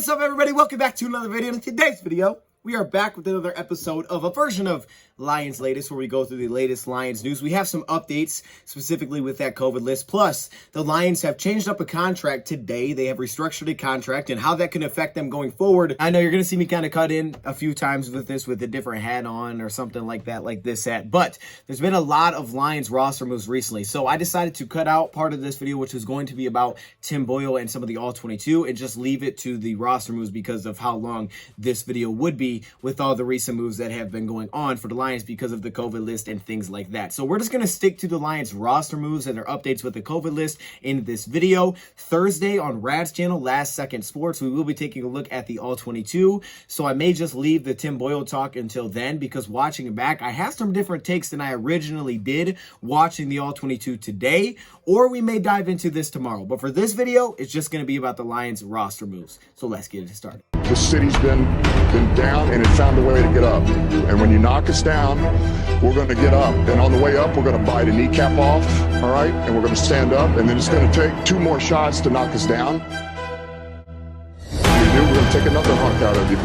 What's up, everybody? Welcome back to another video. In today's video, we are back with another episode of a version of Lions Latest, where we go through the latest Lions news. We have some updates specifically with that COVID list. Plus, the Lions have changed up a contract today. They have restructured a contract and how that can affect them going forward. I know you're going to see me kind of cut in a few times with this with a different hat on or something like that, like this hat. But there's been a lot of Lions roster moves recently. So I decided to cut out part of this video, which was going to be about Tim Boyle and some of the All-22, and just leave it to the roster moves because of how long this video would be with all the recent moves that have been going on for the Lions because of the COVID list and things like that. So we're just going to stick to the Lions roster moves and their updates with the COVID list in this video. Thursday on Rad's channel, Last Second Sports, we will be taking a look at the All-22. So I may just leave the Tim Boyle talk until then, because watching it back, I have some different takes than I originally did watching the All-22 today, or we may dive into this tomorrow. But for this video, it's just going to be about the Lions roster moves. So let's get it started. The city's been down, and it found a way to get up. And when you knock us down, we're going to get up. And on the way up, we're going to bite a kneecap off, all right? And we're going to stand up, and then it's going to take 2 more shots to knock us down. We're going to take another hunk out of you.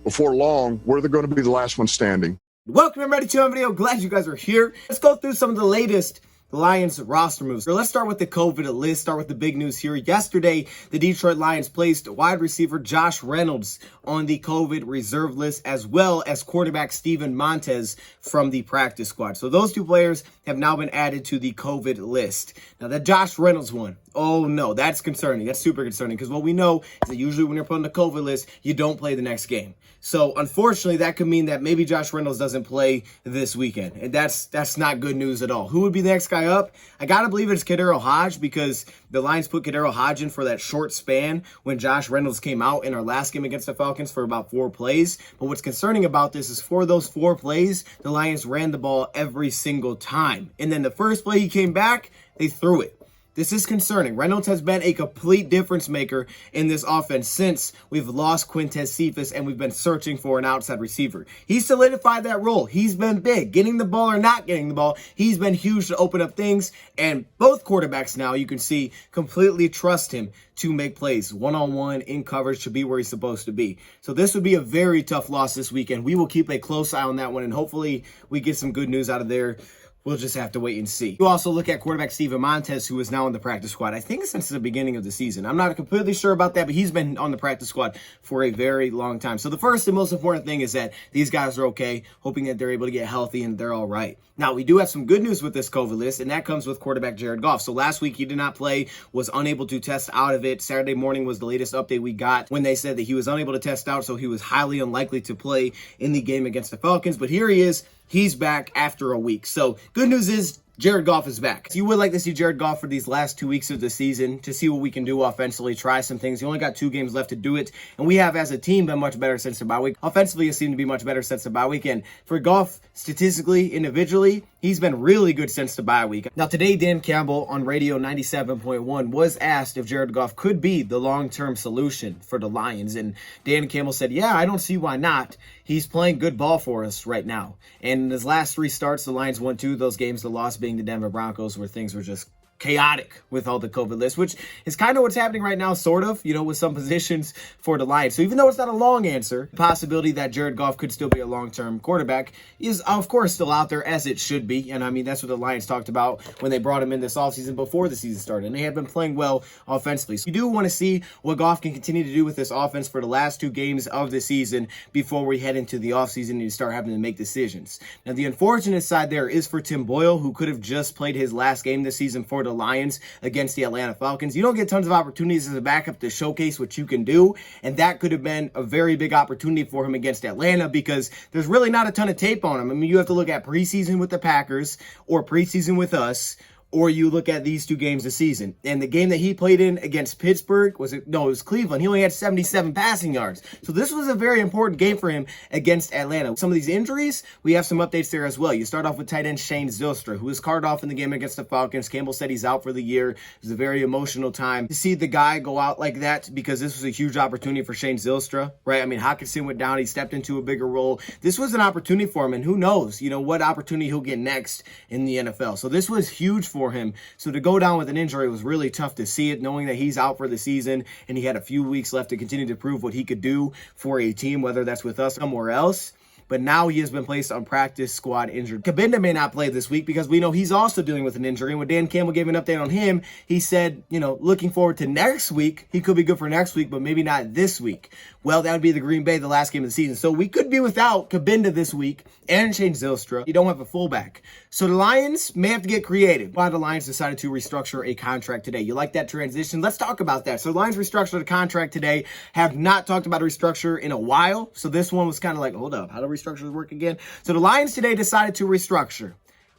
Before long, we're going to be the last one standing. Welcome, everybody, to another video. Glad you guys are here. Let's go through some of the latest Lions roster moves. So let's start with the COVID list, start with the big news here. Yesterday, the Detroit Lions placed wide receiver Josh Reynolds on the COVID reserve list, as well as quarterback Steven Montez from the practice squad. So those 2 players have now been added to the COVID list. Now that Josh Reynolds one, oh no, that's concerning. That's super concerning, because what we know is that usually when you're put on the COVID list, you don't play the next game. So unfortunately, that could mean that maybe Josh Reynolds doesn't play this weekend. And that's not good news at all. Who would be the next guy up? I got to believe it's Kadero Hodge, because the Lions put Kadero Hodge in for that short span when Josh Reynolds came out in our last game against the Falcons for about 4 plays. But what's concerning about this is for those 4 plays, the Lions ran the ball every single time. And then the first play he came back, they threw it. This is concerning. Reynolds has been a complete difference maker in this offense since we've lost Quintez Cephas and we've been searching for an outside receiver. He solidified that role. He's been big. Getting the ball or not getting the ball, he's been huge to open up things. And both quarterbacks now, you can see, completely trust him to make plays. One-on-one, in coverage, to be where he's supposed to be. So this would be a very tough loss this weekend. We will keep a close eye on that one, and hopefully we get some good news out of there. We'll just have to wait and see. You also look at quarterback Steven Montez, who is now on the practice squad, I think since the beginning of the season. I'm not completely sure about that, but he's been on the practice squad for a very long time. So the first and most important thing is that these guys are okay, hoping that they're able to get healthy and they're all right. Now, we do have some good news with this COVID list, and that comes with quarterback Jared Goff. So last week, he did not play, was unable to test out of it. Saturday morning was the latest update we got when they said that he was unable to test out, so he was highly unlikely to play in the game against the Falcons. But here he is. He's back after a week. So good news is Jared Goff is back. You would like to see Jared Goff for these last 2 weeks of the season to see what we can do offensively, try some things. He only got 2 games left to do it, and we have, as a team, been much better since the bye week. Offensively, it seemed to be much better since the bye week, and for Goff, statistically, individually, he's been really good since the bye week. Now, today, Dan Campbell on Radio 97.1 was asked if Jared Goff could be the long-term solution for the Lions, and Dan Campbell said, yeah, I don't see why not. He's playing good ball for us right now. And in his last 3 starts, the Lions won 2 of those games, the loss being the Denver Broncos, where things were just chaotic with all the COVID list, which is kind of what's happening right now, sort of, with some positions for the Lions. So even though it's not a long answer, the possibility that Jared Goff could still be a long-term quarterback is, of course, still out there, as it should be. And I mean, that's what the Lions talked about when they brought him in this offseason before the season started. And they had been playing well offensively. So you do want to see what Goff can continue to do with this offense for the last 2 games of the season before we head into the offseason and you start having to make decisions. Now, the unfortunate side there is for Tim Boyle, who could have just played his last game this season for the Lions against the Atlanta Falcons. You don't get tons of opportunities as a backup to showcase what you can do, and that could have been a very big opportunity for him against Atlanta, because there's really not a ton of tape on him. I mean, you have to look at preseason with the Packers or preseason with us, or you look at these 2 games this season. And the game that he played in against Pittsburgh, it was Cleveland. He only had 77 passing yards. So this was a very important game for him against Atlanta. Some of these injuries, we have some updates there as well. You start off with tight end Shane Zylstra, who was carted off in the game against the Falcons. Campbell said he's out for the year. It was a very emotional time to see the guy go out like that, because this was a huge opportunity for Shane Zylstra, right? I mean, Hockenson went down. He stepped into a bigger role. This was an opportunity for him, and who knows, what opportunity he'll get next in the NFL. So this was huge for for him. So to go down with an injury was really tough to see it, knowing that he's out for the season and he had a few weeks left to continue to prove what he could do for a team, whether that's with us or somewhere else. But now he has been placed on practice squad injured. Kabinda may not play this week because we know he's also dealing with an injury. And when Dan Campbell gave an update on him, he said, looking forward to next week. He could be good for next week, but maybe not this week. Well, that would be the Green Bay, the last game of the season. So we could be without Kabinda this week and Shane Zylstra. You don't have a fullback. So the Lions may have to get creative. Why the Lions decided to restructure a contract today. You like that transition? Let's talk about that. So the Lions restructured a contract today. Have not talked about a restructure in a while. So this one was kind of like, hold up, how do restructures work again? So the Lions today decided to restructure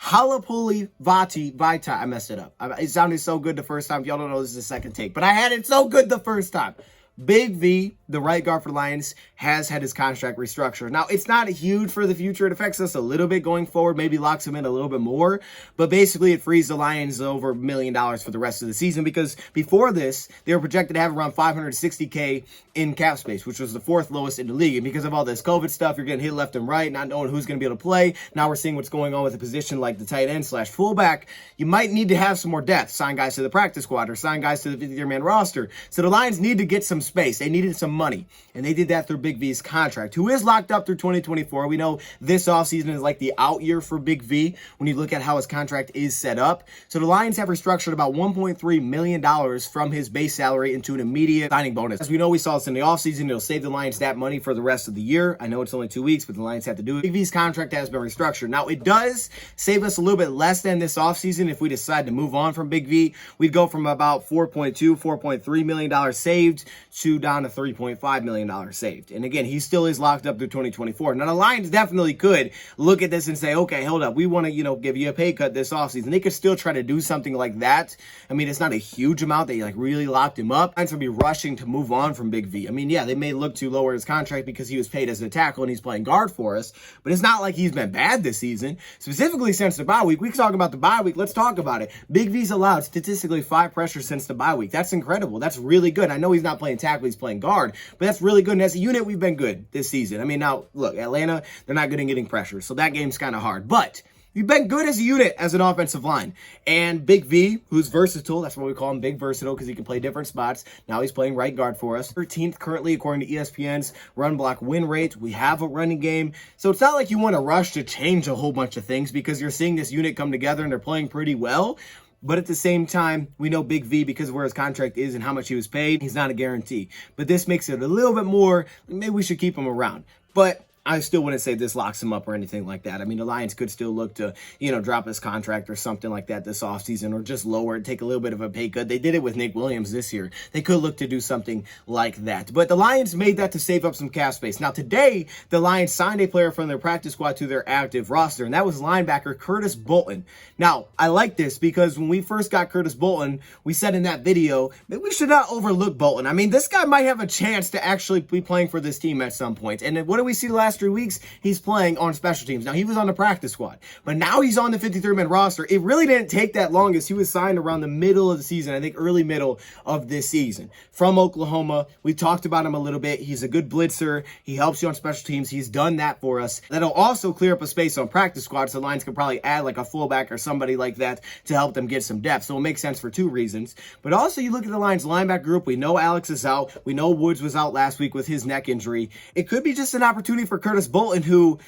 Halapuli Vita. I messed it up. It sounded so good the first time. If y'all don't know, this is the second take, but I had it so good the first time. Big V, the right guard for the Lions, has had his contract restructured. Now, it's not huge for the future. It affects us a little bit going forward, maybe locks him in a little bit more. But basically, it frees the Lions over $1 million for the rest of the season because before this, they were projected to have around $560K in cap space, which was the fourth lowest in the league. And because of all this COVID stuff, you're getting hit left and right, not knowing who's going to be able to play. Now we're seeing what's going on with a position like the tight end / fullback. You might need to have some more depth, sign guys to the practice squad or sign guys to the 53-man roster. So the Lions need to get some space. They needed some money, and they did that through Big V's contract, who is locked up through 2024. We know this offseason is like the out year for Big V when you look at how his contract is set up. So the Lions have restructured about $1.3 million from his base salary into an immediate signing bonus. As we know, we saw this in the offseason. It'll save the Lions that money for the rest of the year. I know it's only 2 weeks, but the Lions have to do it. Big V's contract has been restructured. Now, it does save us a little bit less than this offseason if we decide to move on from Big V. We'd go from about $4.3 million saved to down to $3.5 million saved. And again, he still is locked up through 2024. Now, the Lions definitely could look at this and say, okay, hold up, we want to, give you a pay cut this offseason. They could still try to do something like that. I mean, it's not a huge amount that you really locked him up. Lions would be rushing to move on from Big V. I mean, yeah, they may look to lower his contract because he was paid as a tackle and he's playing guard for us, but it's not like he's been bad this season. Specifically since the bye week, we can talk about the bye week. Let's talk about it. Big V's allowed statistically 5 pressures since the bye week. That's incredible. That's really good. I know he's not playing tackle, he's playing guard, but that's really good. And as a unit, we've been good this season. I mean, now, look, Atlanta, they're not good at getting pressure, so that game's kind of hard. But we've been good as a unit, as an offensive line. And Big V, who's versatile, that's why we call him Big Versatile, because he can play different spots. Now he's playing right guard for us. 13th currently, according to ESPN's run block win rate. We have a running game. So it's not like you want to rush to change a whole bunch of things because you're seeing this unit come together and they're playing pretty well. But at the same time, we know Big V, because of where his contract is and how much he was paid, he's not a guarantee. But this makes it a little bit more, maybe we should keep him around. But I still wouldn't say this locks him up or anything like that. I mean, the Lions could still look to, drop his contract or something like that this offseason, or just lower it, take a little bit of a pay cut. They did it with Nick Williams this year. They could look to do something like that. But the Lions made that to save up some cap space. Now, today, the Lions signed a player from their practice squad to their active roster, and that was linebacker Curtis Bolton. Now, I like this because when we first got Curtis Bolton, we said in that video that we should not overlook Bolton. I mean, this guy might have a chance to actually be playing for this team at some point. And what do we see the last 3 weeks? He's playing on special teams. Now, he was on the practice squad, but now he's on the 53-man roster. It really didn't take that long, as he was signed around the middle of the season, I think early middle of this season, from Oklahoma. We talked about him a little bit. He's a good blitzer. He helps you on special teams. He's done that for us. That'll also clear up a space on practice squad, so the Lions can probably add like a fullback or somebody like that to help them get some depth. So it makes sense for 2 reasons. But also, you look at the Lions linebacker group. We know Alex is out. We know Woods was out last week with his neck injury. It could be just an opportunity for Curtis Bolton, who,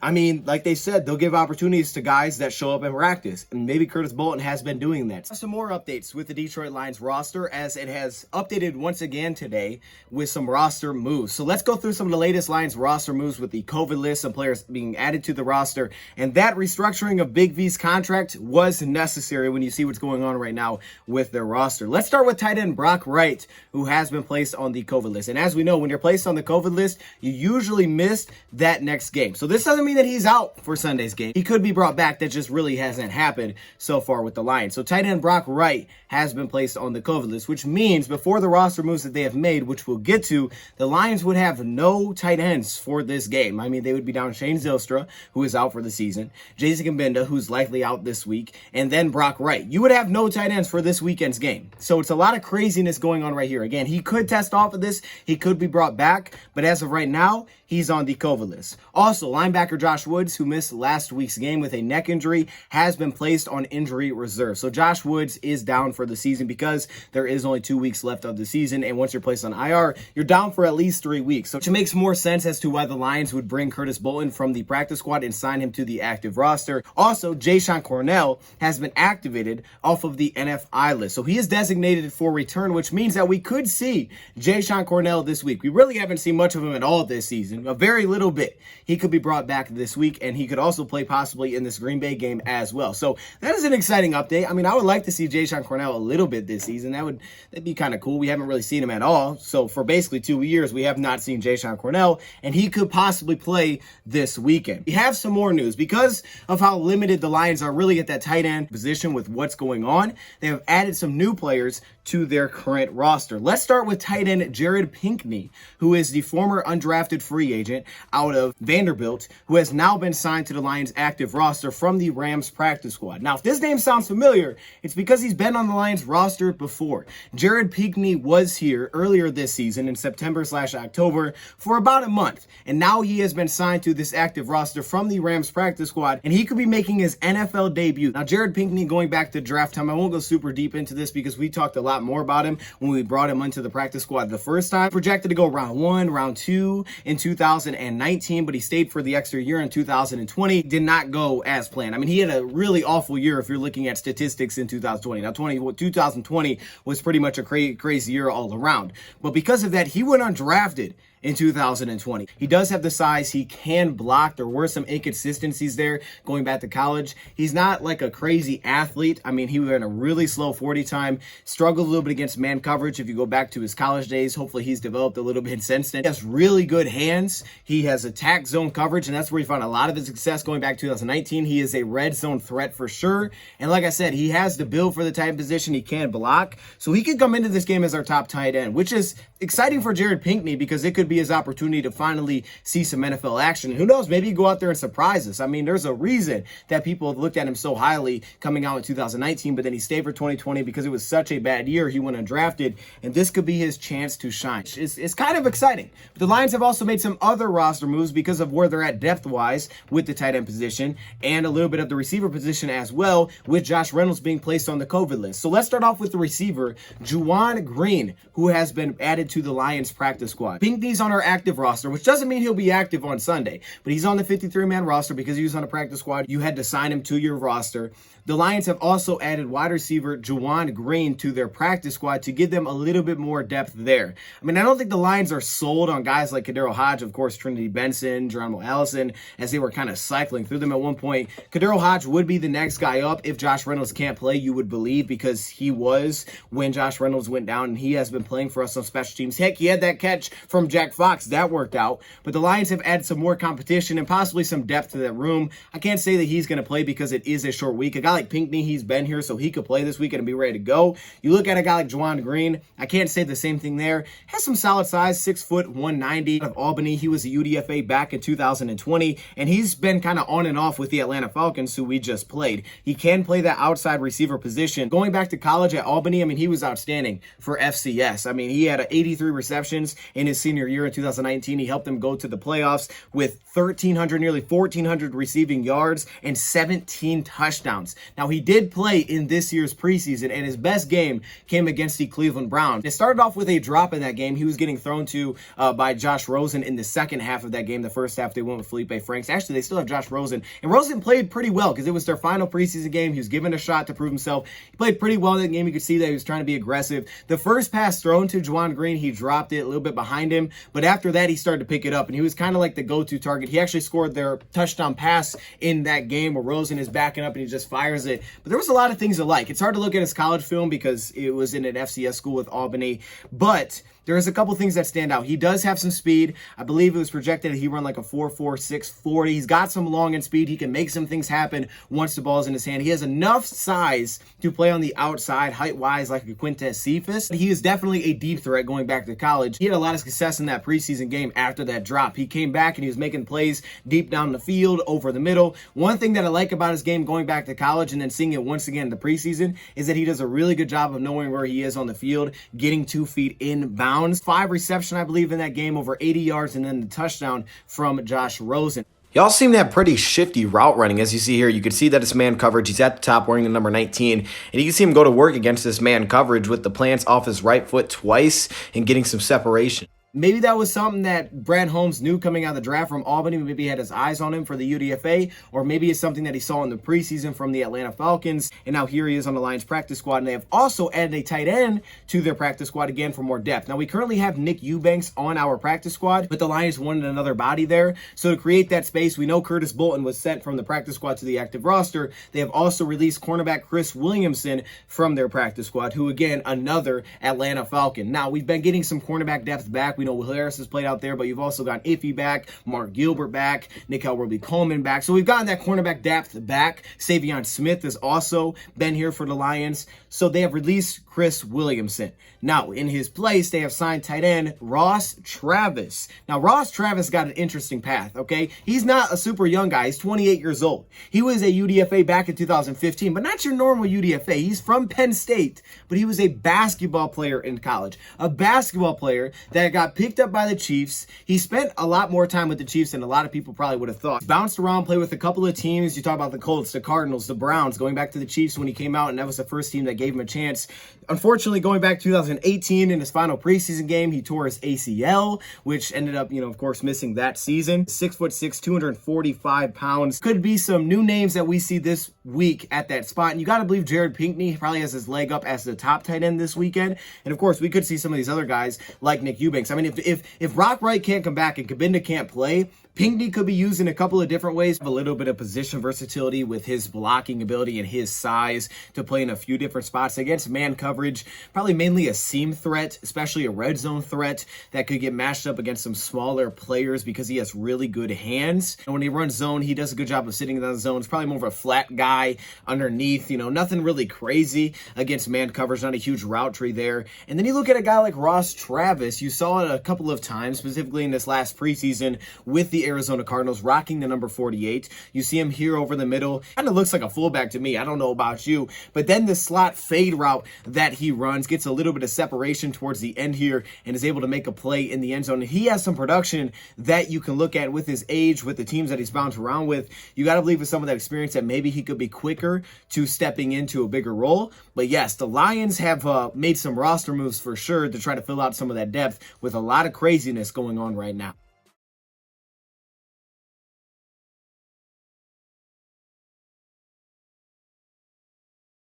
I mean, like they said, they'll give opportunities to guys that show up in practice. And maybe Curtis Bolton has been doing that. Some more updates with the Detroit Lions roster, as it has updated once again today with some roster moves. So let's go through some of the latest Lions roster moves with the COVID list of players being added to the roster. And that restructuring of Big V's contract was necessary when you see what's going on right now with their roster. Let's start with tight end Brock Wright, who has been placed on the COVID list. And as we know, when you're placed on the COVID list, you usually miss that next game. So this doesn't mean that he's out for Sunday's game. He could be brought back. That just really hasn't happened so far with the Lions. So tight end Brock Wright has been placed on the COVID list, which means before the roster moves that they have made, which we'll get to, the Lions would have no tight ends for this game. I mean, they would be down Shane Zylstra, who is out for the season, Jason Kabinda, who's likely out this week, and then Brock Wright. You would have no tight ends for this weekend's game. So it's a lot of craziness going on right here. Again, he could test off of this. He could be brought back, but as of right now, he's on the COVID list. Also, linebacker Josh Woods, who missed last week's game with a neck injury, has been placed on injury reserve. So Josh Woods is down for the season because there is only 2 weeks left of the season. And once you're placed on IR, you're down for at least 3 weeks. So it makes more sense as to why the Lions would bring Curtis Bolton from the practice squad and sign him to the active roster. Also, Jayshon Cornell has been activated off of the NFI list. So he is designated for return, which means that we could see Jayshon Cornell this week. We really haven't seen much of him at all this season, a very little bit. He could be brought back this week, and he could also play possibly in this Green Bay game as well. So that is an exciting update. I mean, I would like to see Jayshon Cornell a little bit this season. That'd be kind of cool. We haven't really seen him at all. So for basically 2 years, we have not seen Jayshon Cornell, and he could possibly play this weekend. We have some more news. Because of how limited the Lions are really at that tight end position with what's going on, they have added some new players to their current roster. Let's start with tight end Jared Pinkney, who is the former undrafted free agent out of Vanderbilt, who has now been signed to the Lions active roster from the Rams practice squad. Now, if this name sounds familiar, it's because he's been on the Lions roster before. Jared Pinkney was here earlier this season in September/October for about a month, and now he has been signed to this active roster from the Rams practice squad, and he could be making his NFL debut. Now, Jared Pinkney, going back to draft time, I won't go super deep into this because we talked a lot more about him when we brought him into the practice squad the first time. Projected to go round 1, round 2 in 2019, but he stayed for the extra year in 2020. Did not go as planned. I mean, he had a really awful year if you're looking at statistics in 2020. Now, 2020 was pretty much a crazy year all around. But because of that, he went undrafted in 2020. He does have the size. He can block. There were some inconsistencies there going back to college. He's not like a crazy athlete. I mean, he ran a really slow 40 time, struggled a little bit against man coverage if you go back to his college days. Hopefully he's developed a little bit since then. He has really good hands. He has attack zone coverage, and that's where he found a lot of his success going back to 2019. He is a red zone threat for sure. And like I said, he has the build for the tight end position. He can block. So he could come into this game as our top tight end, which is exciting for Jared Pinkney because it could be his opportunity to finally see some NFL action. And who knows, maybe go out there and surprise us. I mean, there's a reason that people have looked at him so highly coming out in 2019, but then he stayed for 2020 because it was such a bad year. He went undrafted, and this could be his chance to shine. It's kind of exciting. But the Lions have also made some other roster moves because of where they're at depth-wise with the tight end position and a little bit of the receiver position as well, with Josh Reynolds being placed on the COVID list. So let's start off with the receiver, Juwan Green, who has been added to the Lions practice squad. Pinkney's on our active roster, which doesn't mean he'll be active on Sunday, but he's on the 53-man roster because he was on the practice squad. You had to sign him to your roster. The Lions have also added wide receiver Juwan Green to their practice squad to give them a little bit more depth there. I mean, I don't think the Lions are sold on guys like Kadero Hodge, of course, Trinity Benson, Geronimo Allison, as they were kind of cycling through them at one point. Kadero Hodge would be the next guy up if Josh Reynolds can't play, you would believe, because he was when Josh Reynolds went down, and he has been playing for us on special teams. Heck, he had that catch from Jack Fox. That worked out. But the Lions have added some more competition and possibly some depth to that room. I can't say that he's going to play because it is a short week. A guy like Pinkney, he's been here, so he could play this weekend and be ready to go. You look at a guy like Juwan Green, I can't say the same thing there. Has some solid size, 6 foot, 190 out of Albany. He was a UDFA back in 2020, and he's been kind of on and off with the Atlanta Falcons, who we just played. He can play that outside receiver position. Going back to college at Albany, I mean, he was outstanding for FCS. I mean, he had 83 receptions in his senior year in 2019. He helped them go to the playoffs with 1,300, nearly 1,400 receiving yards and 17 touchdowns. Now, he did play in this year's preseason, and his best game came against the Cleveland Browns. It started off with a drop in that game. He was getting thrown to by Josh Rosen in the second half of that game. The first half, they went with Felipe Franks. Actually, they still have Josh Rosen, and Rosen played pretty well because it was their final preseason game. He was given a shot to prove himself. He played pretty well in that game. You could see that he was trying to be aggressive. The first pass thrown to Juwan Green, he dropped it a little bit behind him, but after that, he started to pick it up, and he was kind of like the go-to target. He actually scored their touchdown pass in that game where Rosen is backing up and he just fires it. But there was a lot of things to like. It's hard to look at his college film because it was in an FCS school with Albany, but there's a couple things that stand out. He does have some speed. I believe it was projected that he run like a 4.46 40. He's got some long end speed. He can make some things happen once the ball's in his hand. He has enough size to play on the outside, height-wise, like a Quintez Cephas. He is definitely a deep threat going back to college. He had a lot of success in that preseason game after that drop. He came back and he was making plays deep down the field, over the middle. One thing that I like about his game going back to college and then seeing it once again in the preseason is that he does a really good job of knowing where he is on the field, getting 2 feet inbounds. 5 reception, I believe, in that game, over 80 yards, and then the touchdown from Josh Rosen. Y'all seem to have pretty shifty route running. As you see here, you can see that it's man coverage. He's at the top wearing the number 19, and you can see him go to work against this man coverage with the plants off his right foot twice and getting some separation. Maybe that was something that Brad Holmes knew coming out of the draft from Albany. Maybe he had his eyes on him for the UDFA, or maybe it's something that he saw in the preseason from the Atlanta Falcons, and now here he is on the Lions practice squad, and they have also added a tight end to their practice squad again for more depth. Now, we currently have Nick Eubanks on our practice squad, but the Lions wanted another body there, so to create that space, we know Curtis Bolton was sent from the practice squad to the active roster. They have also released cornerback Chris Williamson from their practice squad, who, again, another Atlanta Falcon. Now, we've been getting some cornerback depth back. We know Will Harris has played out there, but you've also got Iffy back, Mark Gilbert back, Nickel Roby-Coleman back. So we've gotten that cornerback depth back. Savion Smith has also been here for the Lions. So they have released Chris Williamson. Now, in his place, they have signed tight end Ross Travis. Now, Ross Travis got an interesting path, okay? He's not a super young guy. He's 28 years old. He was a UDFA back in 2015, but not your normal UDFA. He's from Penn State, but he was a basketball player in college. A basketball player that got picked up by the Chiefs. He spent a lot more time with the Chiefs than a lot of people probably would have thought. Bounced around, played with a couple of teams. You talk about the Colts, the Cardinals, the Browns, going back to the Chiefs when he came out, and that was the first team that gave him a chance. Unfortunately, going back to 2018 in his final preseason game, he tore his ACL, which ended up, of course, missing that season. 6'6", 245 pounds. Could be some new names that we see this week at that spot. And you got to believe Jared Pinkney probably has his leg up as the top tight end this weekend. And of course, we could see some of these other guys like Nick Eubanks. I mean, if Rock Wright can't come back and Kabinda can't play, Pinkney could be used in a couple of different ways. A little bit of position versatility with his blocking ability and his size to play in a few different spots against man coverage. Probably mainly a seam threat, especially a red zone threat that could get matched up against some smaller players because he has really good hands. And when he runs zone, he does a good job of sitting in the zone. It's probably more of a flat guy underneath, nothing really crazy against man coverage, not a huge route tree there. And then you look at a guy like Ross Travis. You saw it a couple of times, specifically in this last preseason with the Arizona Cardinals, rocking the number 48. You see him here over the middle. Kind of looks like a fullback to me. I don't know about you. But then the slot fade route that he runs gets a little bit of separation towards the end here and is able to make a play in the end zone. And he has some production that you can look at with his age, with the teams that he's bounced around with. You got to believe with some of that experience that maybe he could be quicker to stepping into a bigger role. But yes, the Lions have made some roster moves for sure to try to fill out some of that depth with a lot of craziness going on right now.